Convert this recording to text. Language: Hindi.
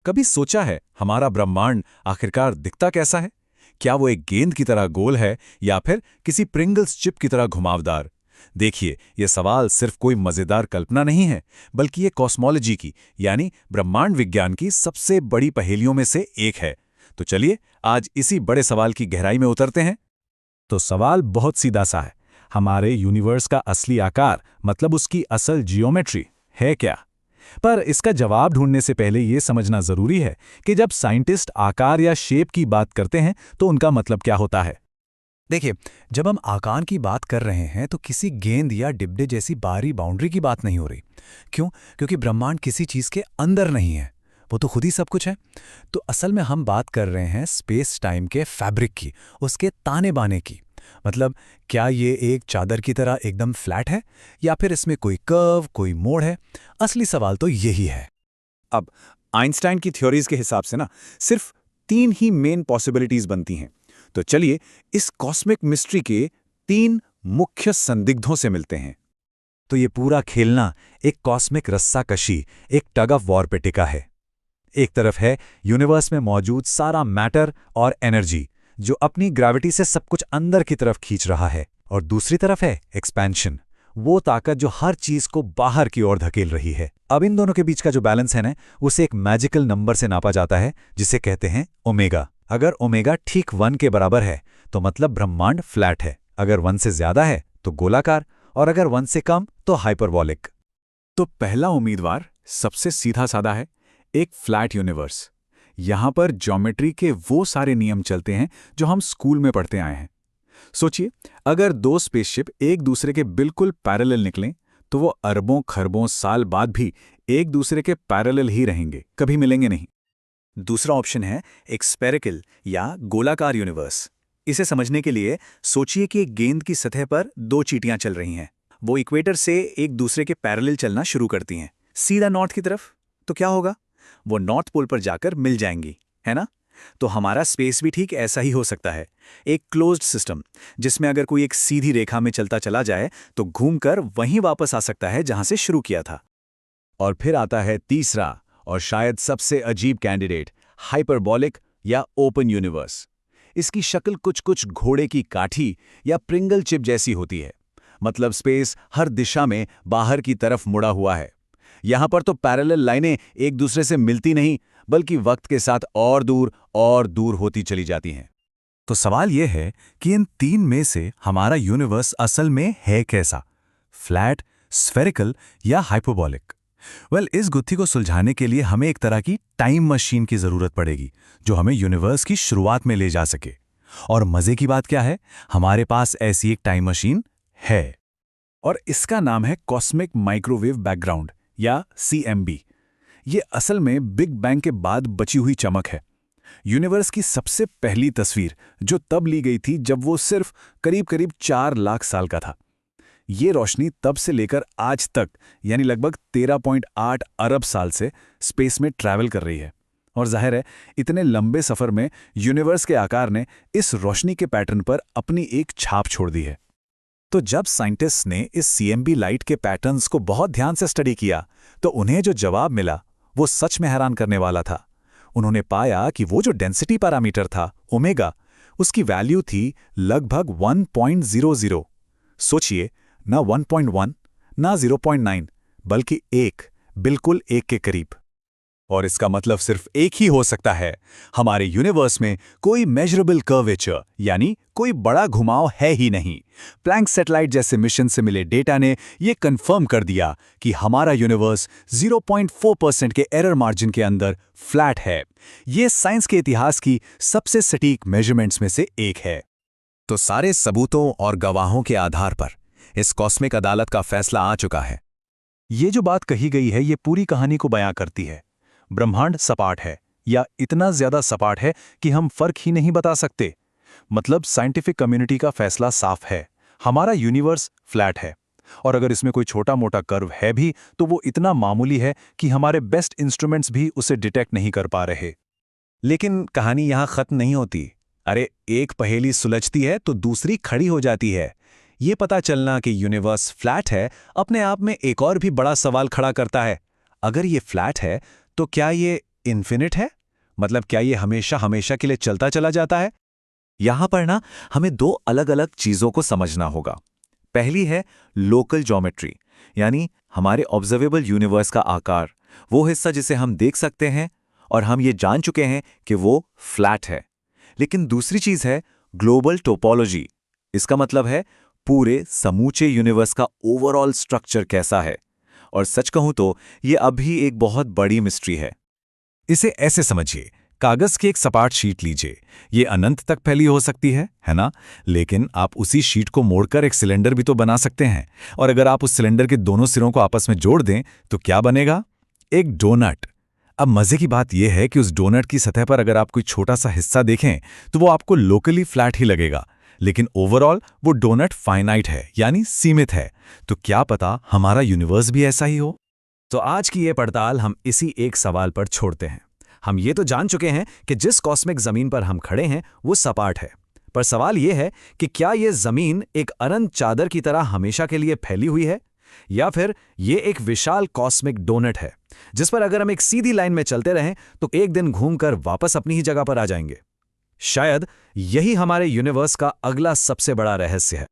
कभी सोचा है हमारा ब्रह्मांड आखिरकार दिखता कैसा है? क्या वो एक गेंद की तरह गोल है या फिर किसी प्रिंगल्स चिप की तरह घुमावदार? देखिए, ये सवाल सिर्फ कोई मजेदार कल्पना नहीं है, बल्कि ये कॉस्मोलॉजी की यानी ब्रह्मांड विज्ञान की सबसे बड़ी पहेलियों में से एक है। तो चलिए आज इसी बड़े सवाल की गहराई में उतरते हैं। तो सवाल बहुत सीधा सा है, हमारे यूनिवर्स का असली आकार मतलब उसकी असल जियोमेट्री है क्या? पर इसका जवाब ढूंढने से पहले यह समझना जरूरी है कि जब साइंटिस्ट आकार या शेप की बात करते हैं तो उनका मतलब क्या होता है। देखिए, जब हम आकार की बात कर रहे हैं तो किसी गेंद या डिब्बे जैसी बाहरी बाउंड्री की बात नहीं हो रही। क्यों? क्योंकि ब्रह्मांड किसी चीज के अंदर नहीं है, वो तो खुद ही सब कुछ है। तो असल में हम बात कर रहे हैं स्पेस टाइम के फैब्रिक की, उसके ताने बाने की। मतलब क्या ये एक चादर की तरह एकदम फ्लैट है या फिर इसमें कोई कर्व, कोई मोड़ है? असली सवाल तो यही है। अब आइंस्टाइन की थ्योरीज के हिसाब से ना सिर्फ 3 ही मेन पॉसिबिलिटीज बनती हैं। तो चलिए इस कॉस्मिक मिस्ट्री के 3 मुख्य संदिग्धों से मिलते हैं। तो ये पूरा खेलना एक कॉस्मिक रस्साकशी, एक टग ऑफ वॉर पे टिका है। एक तरफ है यूनिवर्स में मौजूद सारा मैटर और एनर्जी जो अपनी ग्रेविटी से सब कुछ अंदर की तरफ खींच रहा है, और दूसरी तरफ है एक्सपेंशन, वो ताकत जो हर चीज को बाहर की ओर धकेल रही है। अब इन दोनों के बीच का जो बैलेंस है ना, उसे एक मैजिकल नंबर से नापा जाता है जिसे कहते हैं ओमेगा। अगर ओमेगा ठीक 1 के बराबर है तो मतलब ब्रह्मांड फ्लैट है, अगर 1 से ज्यादा है तो गोलाकार, और अगर 1 से कम तो हाइपरबॉलिक। तो पहला उम्मीदवार सबसे सीधा साधा है, एक फ्लैट यूनिवर्स। यहां पर ज्योमेट्री के वो सारे नियम चलते हैं जो हम स्कूल में पढ़ते आए हैं। सोचिए, अगर 2 स्पेसशिप एक दूसरे के बिल्कुल पैरेलल निकलें तो वो अरबों खरबों साल बाद भी एक दूसरे के पैरेलल ही रहेंगे, कभी मिलेंगे नहीं। दूसरा ऑप्शन है एक स्फेरिकल या गोलाकार यूनिवर्स। इसे समझने के लिए सोचिए कि एक गेंद की सतह पर 2 चींटियां चल रही हैं। वो इक्वेटर से एक दूसरे के पैरेलल चलना शुरू करती हैं, सीधा नॉर्थ की तरफ। तो क्या होगा? वो नॉर्थ पोल पर जाकर मिल जाएंगी, है ना? तो हमारा स्पेस भी ठीक ऐसा ही हो सकता है, एक क्लोज्ड सिस्टम जिसमें अगर कोई एक सीधी रेखा में चलता चला जाए तो घूमकर वहीं वापस आ सकता है जहां से शुरू किया था। और फिर आता है तीसरा और शायद सबसे अजीब कैंडिडेट, हाइपरबॉलिक या ओपन यूनिवर्स। इसकी शक्ल कुछ कुछ घोड़े की काठी या प्रिंगल चिप जैसी होती है। मतलब स्पेस हर दिशा में बाहर की तरफ मुड़ा हुआ है। यहां पर तो पैरेलल लाइनें एक दूसरे से मिलती नहीं, बल्कि वक्त के साथ और दूर होती चली जाती हैं। तो सवाल यह है कि इन 3 में से हमारा यूनिवर्स असल में है कैसा? फ्लैट, स्फेरिकल या हाइपरबॉलिक? इस गुत्थी को सुलझाने के लिए हमें एक तरह की टाइम मशीन की जरूरत पड़ेगी जो हमें यूनिवर्स की शुरुआत में ले जा सके। और मजे की बात क्या है, हमारे पास ऐसी एक टाइम मशीन है, और इसका नाम है कॉस्मिक माइक्रोवेव बैकग्राउंड या CMB। ये असल में बिग बैंग के बाद बची हुई चमक है। यूनिवर्स की सबसे पहली तस्वीर जो तब ली गई थी जब वो सिर्फ करीब 4 लाख साल का था। ये रोशनी तब से लेकर आज तक यानी लगभग 13.8 अरब साल से स्पेस में ट्रैवल कर रही है। और जाहिर है, इतने लंबे सफर में यूनिवर्स के आकार ने इस रोशनी के पैटर्न पर अपनी एक छाप छोड़ दी है। तो जब साइंटिस्ट्स ने इस CMB लाइट के पैटर्न्स को बहुत ध्यान से स्टडी किया तो उन्हें जो जवाब मिला वो सच में हैरान करने वाला था। उन्होंने पाया कि वो जो डेंसिटी पैरामीटर था ओमेगा, उसकी वैल्यू थी लगभग 1.00। सोचिए, ना 1.1 ना 0.9, बल्कि 1, बिल्कुल 1 के करीब। और इसका मतलब सिर्फ एक ही हो सकता है, हमारे यूनिवर्स में कोई मेजरेबल कर्वेचर यानी कोई बड़ा घुमाव है ही नहीं। प्लैंक सैटेलाइट जैसे मिशन से मिले डेटा ने यह कंफर्म कर दिया कि हमारा यूनिवर्स 0.4% के एरर मार्जिन के अंदर फ्लैट है। यह साइंस के इतिहास की सबसे सटीक मेजरमेंट्स में से एक है। तो सारे सबूतों और गवाहों के आधार पर इस कॉस्मिक अदालत का फैसला आ चुका है। ये जो बात कही गई है ये पूरी कहानी को बयां करती है। ब्रह्मांड सपाट है, या इतना ज्यादा सपाट है कि हम फर्क ही नहीं बता सकते। मतलब साइंटिफिक कम्युनिटी का फैसला साफ है, हमारा यूनिवर्स फ्लैट है। और अगर इसमें कोई छोटा मोटा कर्व है भी तो वो इतना मामूली है कि हमारे बेस्ट इंस्ट्रूमेंट्स भी उसे डिटेक्ट नहीं कर पा रहे। लेकिन कहानी यहां खत्म नहीं होती। अरे, एक पहेली सुलझती है तो दूसरी खड़ी हो जाती है। ये पता चलना कि यूनिवर्स फ्लैट है अपने आप में एक और भी बड़ा सवाल खड़ा करता है। अगर ये फ्लैट है तो क्या ये इन्फिनिट है? मतलब क्या ये हमेशा हमेशा के लिए चलता चला जाता है? यहां पर ना हमें दो अलग अलग चीजों को समझना होगा। पहली है लोकल ज्योमेट्री, यानी हमारे ऑब्जर्वेबल यूनिवर्स का आकार, वो हिस्सा जिसे हम देख सकते हैं और हम ये जान चुके हैं कि वो फ्लैट है। लेकिन दूसरी चीज है ग्लोबल टोपोलॉजी। इसका मतलब है पूरे समूचे यूनिवर्स का ओवरऑल स्ट्रक्चर कैसा है। और सच कहूं तो ये अभी एक बहुत बड़ी मिस्ट्री है। इसे ऐसे समझिए, कागज की एक सपाट शीट लीजिए। ये अनंत तक फैली हो सकती है ना? लेकिन आप उसी शीट को मोड़कर एक सिलेंडर भी तो बना सकते हैं। और अगर आप उस सिलेंडर के दोनों सिरों को आपस में जोड़ दें तो क्या बनेगा? एक डोनट। अब मजे की बात यह है कि उस डोनट की सतह पर अगर आप कोई छोटा सा हिस्सा देखें तो वो आपको लोकली फ्लैट ही लगेगा, लेकिन ओवरऑल वो डोनट फाइनाइट है, यानी सीमित है। तो क्या पता हमारा यूनिवर्स भी ऐसा ही हो? तो आज की ये पड़ताल हम इसी एक सवाल पर छोड़ते हैं। हम ये तो जान चुके हैं कि जिस कॉस्मिक जमीन पर हम खड़े हैं वो सपाट है, पर सवाल ये है कि क्या ये जमीन एक अनंत चादर की तरह हमेशा के लिए फैली हुई है, या फिर ये एक विशाल कॉस्मिक डोनट है जिस पर अगर हम एक सीधी लाइन में चलते रहें तो एक दिन घूमकर वापस अपनी ही जगह पर आ जाएंगे। शायद यही हमारे यूनिवर्स का अगला सबसे बड़ा रहस्य है।